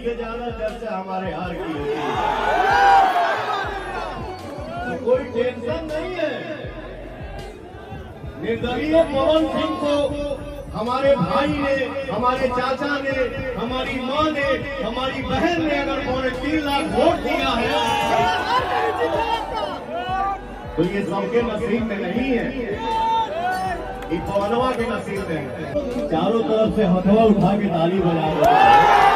से ज्यादा चर्चा हमारे हार की होती है, तो कोई टेंशन नहीं है। निर्दलीय पवन सिंह को हमारे भाई ने, हमारे चाचा ने, हमारी माँ ने, हमारी बहन ने अगर 3.25 लाख वोट दिया है तो ये सबके नसीब में नहीं है, ये पवनवा के नसीब में है। चारों तरफ से हथवा उठा के ताली बजा रहे हैं।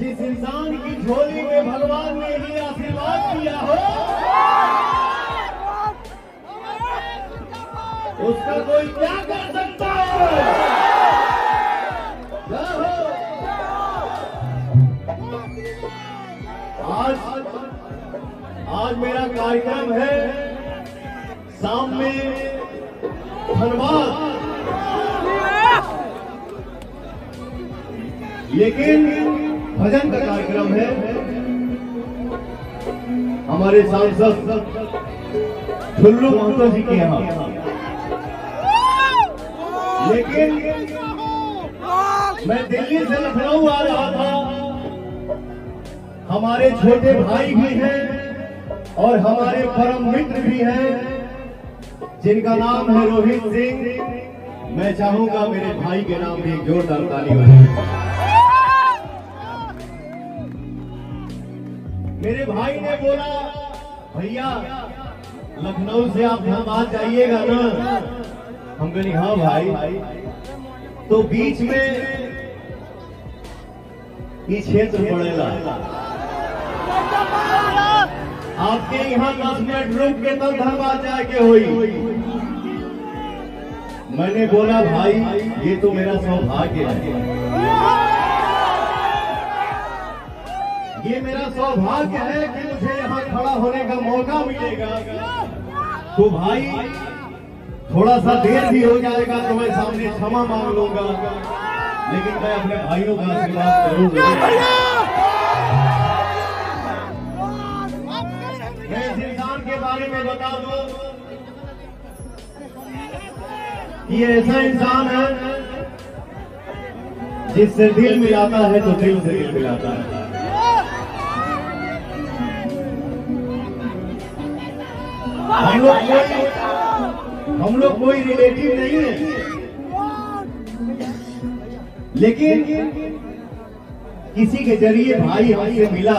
जिस इंसान की झोली में भगवान ने ही आशीर्वाद दिया हो उसका कोई क्या कर सकता है। आज मेरा कार्यक्रम है शाम में धन्यवाद, लेकिन भजन का कार्यक्रम है हमारे सांसद ठुल्लू महतो जी के यहाँ। लेकिन मैं दिल्ली से लखनऊ आ रहा था, हमारे छोटे भाई भी हैं और हमारे परम मित्र भी हैं जिनका नाम है रोहित सिंह। मैं चाहूंगा मेरे भाई के नाम भी एक जोरदार ताली बजाए। मेरे भाई ने बोला भैया लखनऊ से आप धनबाद जाइएगा ना। हम कहें हाँ भाई। तो बीच में ये क्षेत्र पड़ेगा, आपके यहाँ 10 मिनट रुक के तब धनबाद जाके हुई। मैंने बोला भाई ये तो मेरा सौभाग्य है, ये मेरा सौभाग्य है कि मुझे यहाँ खड़ा होने का मौका मिलेगा। तो भाई थोड़ा सा देर भी हो जाएगा तो मैं सामने क्षमा मांग लूंगा, लेकिन मैं अपने भाइयों का आशीर्वाद करूंगा। मैं इस इंसान के बारे में बता दूं, ये ऐसा इंसान है जिससे दिल मिलाता है तो दिल से दिल मिलाता है। हम लोग कोई रिलेटिव नहीं है, लेकिन किसी के जरिए भाई हमसे मिला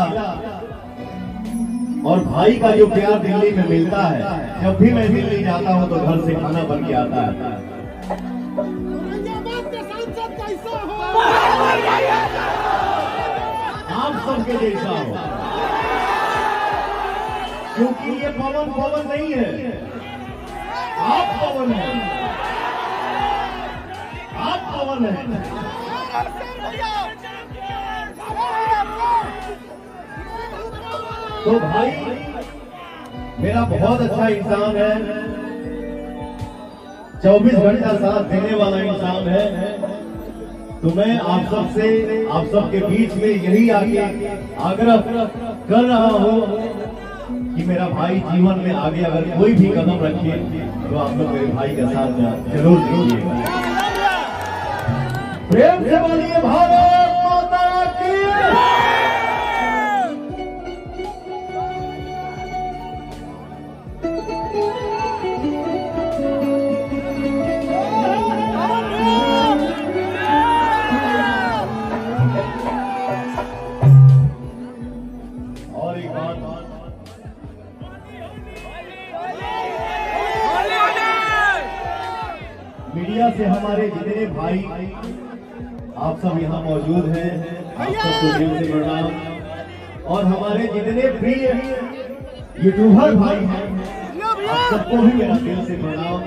और भाई का जो प्यार दिल्ली में मिलता है, जब भी मैं दिल्ली जाता हूं तो घर से खाना बन के आता है। आप सबके जैसा हो, क्योंकि ये पवन पवन नहीं है, आप पवन हैं, आप पवन हैं। तो भाई मेरा बहुत अच्छा इंसान है, 24 घंटा साथ देने वाला इंसान है। तो मैं आप सबके बीच में यही आग्रह कर रहा हूं कि मेरा भाई जीवन में आगे अगर कोई भी कदम रखिए तो आप लोग मेरे भाई के साथ जरूर दीजिएगा। प्रेम से बोलिए भारत माता की। और एक बात, मीडिया से हमारे जितने भाई आप सब यहाँ मौजूद हैं, आप सबको दिल से प्रणाम। और हमारे जितने प्रिय यूट्यूबर भाई हैं, आप सबको भी मेरा दिल से प्रणाम।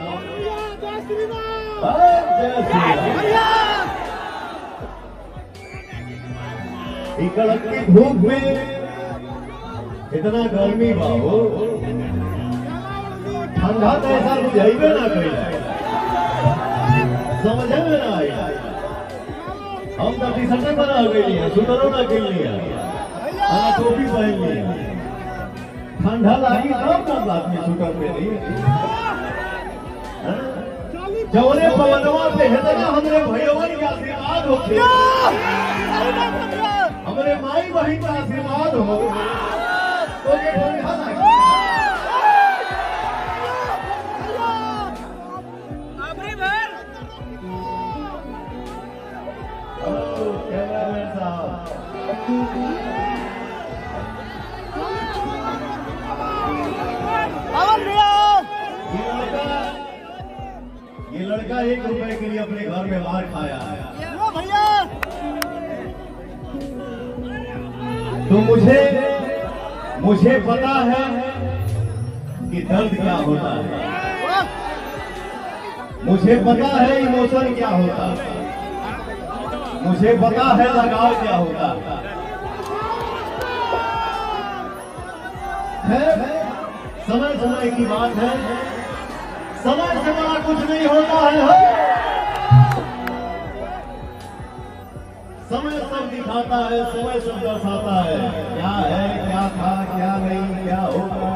कड़कती धूप में इतना गर्मी बाबू, ठंडा तो ऐसा बुझाइबे ना करेगा, समझ में ना आएगा। हम तो टी शर्ट बना गई है, स्वेटरों ना गिर लिया, टोपी पहन लिया, ठंडा लागी तब ना बात में स्वेटर पे नहीं। जौने पवनवा पे हेतना हमरे भैयवन के आशीर्वाद होखे, हमरे माई बहन का आशीर्वाद हो तो ये ठंडा लगे। कैमरामैन साहब, ये लड़का 1 रुपए के लिए अपने घर में मार खाया है। भैया तो मुझे पता है कि दर्द क्या होता है, मुझे पता है इमोशन क्या होता है, मुझे पता है लगाव क्या होता है। समय समय की बात है, समय से बड़ा कुछ नहीं होता है। समय सब दिखाता है, समय सब दर्शाता है क्या है, क्या था, क्या नहीं, क्या होगा।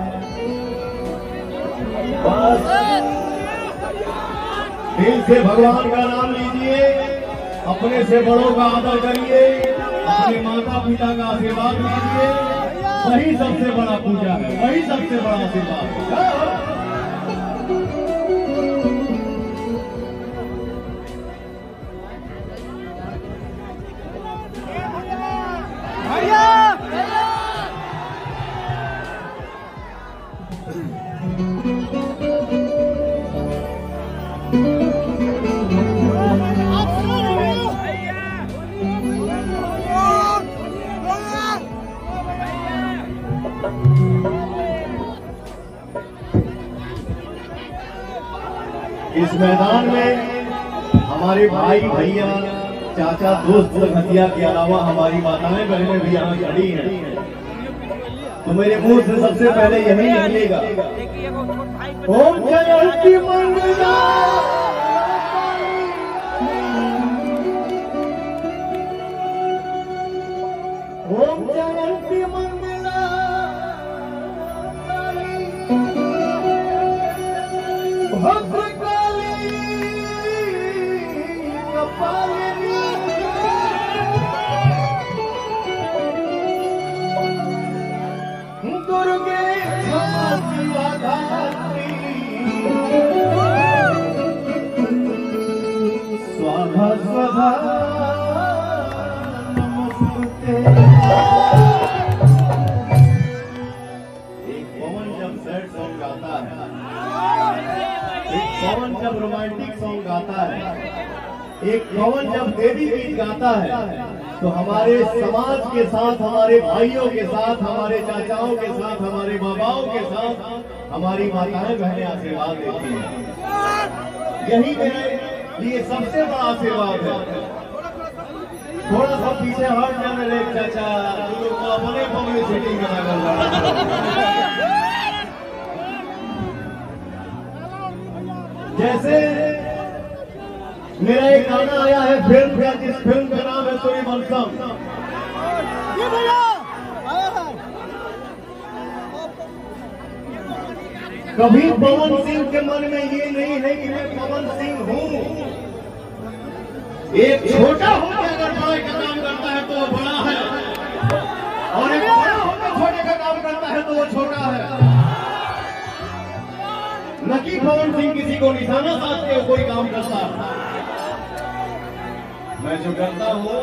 बस दिल से भगवान का नाम लीजिए, अपने से बड़ों का आदर करिए, अपने माता पिता का आशीर्वाद लीजिए। वही सबसे बड़ा पूजा है, वही सबसे बड़ा आशीर्वाद है। इस मैदान में हमारे भाई भैया चाचा दोस्त हथिया के अलावा हमारी माताएं बहनें भी यहाँ खड़ी हैं, तो मेरे मुंह से सबसे पहले यही निकलेगा, ओम जयंती मंगला, ओम जयंती मंगला, भद्रकाली कपालिनी, दुर्गे क्षमा शिवा धात्री, स्वाहा स्वधा नमस्ते। एक पवन जब सैड सॉन्ग गाता है, एक पवन जब रोमांटिक सॉन्ग गाता है, एक पवन जब देवी गीत गाता है, तो हमारे समाज के साथ, हमारे भाइयों के साथ, हमारे चाचाओं के साथ, हमारे बाबाओं के साथ हमारी माताएं बहनें आशीर्वाद देती हैं। यही मेरे लिए सबसे बड़ा आशीर्वाद है। थोड़ा सा पीछे हट जाने लगे चाचा, तो अपने पब्लिसिटी में लगा हुआ। जैसे मेरा एक गाना आया है फिल्म का, जिस फिल्म का नाम है सूर्यवंशम। कभी पवन सिंह के मन में ये नहीं है कि मैं पवन सिंह हूँ। एक छोटा होकर अगर बड़े का काम करता है तो वो बड़ा है, और एक बड़ा होकर छोटे का काम करता है तो वो छोटा है। न कि पवन सिंह किसी को निशाना साधते हो कोई काम करता है। मैं जो करता हूँ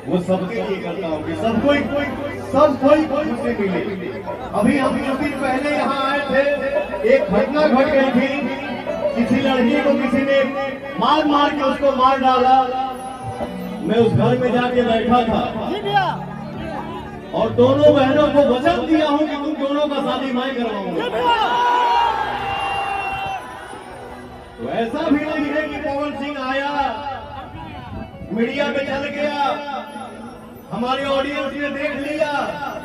वो सबके लिए करता हूँ कि सब कोई खुशी मिले। अभी हम कुछ दिन पहले यहाँ आए थे, एक घटना घट गई थी, किसी लड़की को किसी ने मार के उसको मार डाला। मैं उस घर में जाके बैठा था और दोनों बहनों को वचन दिया हूँ कि तुम दोनों का शादी मैं करवाऊंगा। तो ऐसा भी नहीं है कि पवन सिंह आया, मीडिया में चल गया, हमारे ऑडियंस ने देख लिया,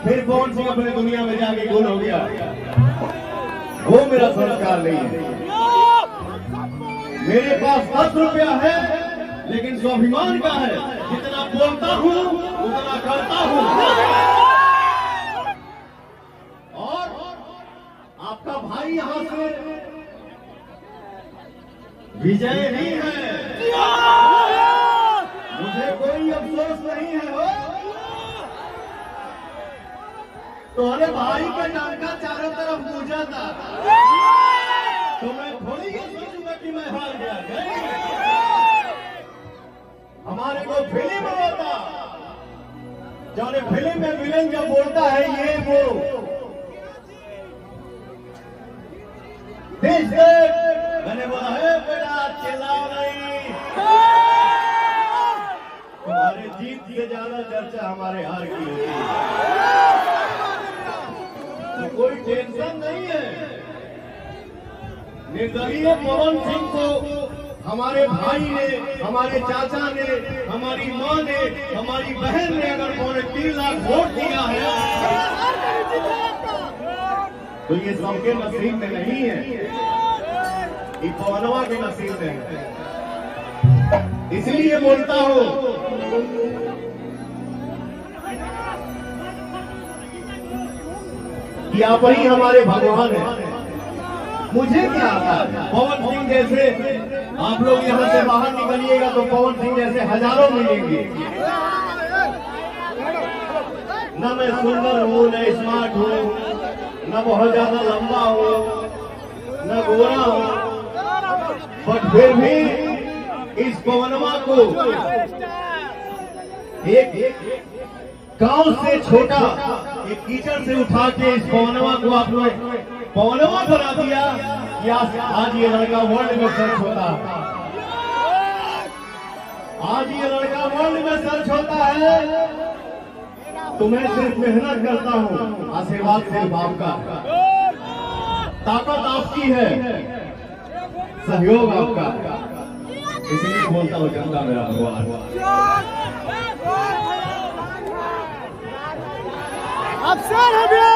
फिर पवन सिंह अपने दुनिया में जाके गुल हो गया। वो मेरा संस्कार नहीं है। मेरे पास 10 रुपया है लेकिन स्वाभिमान का है। जितना बोलता हूँ उतना करता हूँ। और आपका भाई यहाँ से विजय ही है, मुझे कोई अफसोस नहीं है। हो तुम्हारे भाई का टांका चारों तरफ पूछा था, तो मैं थोड़ी ये सोचूंगा कि मैं हार गया। हमारे को फिल्म होता, जब फिल्म में विलन जब बोलता है ये वो देश मैंने बोला है बेटा चिल्लाओ नहीं, तुम्हारे जीत से ज्यादा चर्चा हमारे हार की होती है, तो कोई टेंशन नहीं है। निर्दलीय पवन सिंह को हमारे भाई ने, हमारे चाचा ने, हमारी मां ने, हमारी बहन ने अगर 3.25 लाख वोट दिया है, तो ये सबके नसीब में नहीं है, ये पवनवा के नसीब में है। इसलिए बोलता हूं कि आप ही हमारे भगवान हैं। मुझे क्या आता है, पवन सिंह जैसे आप लोग यहां से बाहर निकलिएगा तो पवन सिंह जैसे हजारों मिलेंगे। न मैं सुंदर हूं, न स्मार्ट हूं, न बहुत ज्यादा लंबा हूं, न गोरा हूं, बट फिर भी इस पवनवा को एक गांव से छोटा एक कीचड़ से उठा के इस पवनवा को आपने पवनवा बना दिया कि आज ये लड़का वर्ल्ड में सर्च होता है, आज ये लड़का वर्ल्ड में सर्च होता है। तो मैं सिर्फ मेहनत करता हूं, आशीर्वाद सिर्फ आपका, ताकत आपकी है, सहयोग आपका, इसलिए बोलता हूं जनता मेरा भगवान। अफसर है।